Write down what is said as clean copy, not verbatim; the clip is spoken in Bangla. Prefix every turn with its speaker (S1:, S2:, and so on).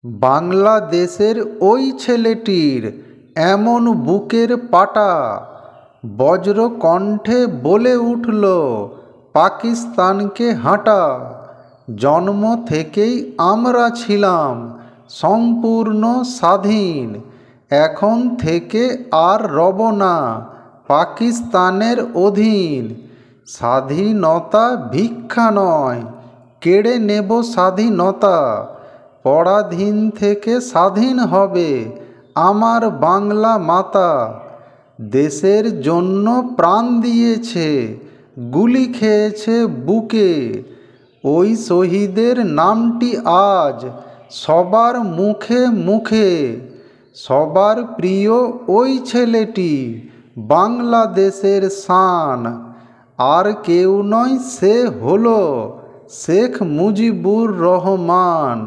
S1: বাংলাদেশের ওই ছেলেটির এমন বুকের পাটা, বজ্র কণ্ঠে বলে উঠল পাকিস্তানকে হাঁটা। জন্ম থেকেই আমরা ছিলাম সম্পূর্ণ স্বাধীন, এখন থেকে আর রব না পাকিস্তানের অধীন। স্বাধীনতা ভিক্ষা নয়, কেড়ে নেব স্বাধীনতা। পরাধীন থেকে স্বাধীন হবে আমার বাংলা মাতা। দেশের জন্য প্রাণ দিয়েছে, গুলি খেয়েছে বুকে। ওই শহীদের নামটি আজ সবার মুখে মুখে। সবার প্রিয় ওই ছেলেটি বাংলাদেশের শান। আর কেউ নয়, সে হলো শেখ মুজিবুর রহমান।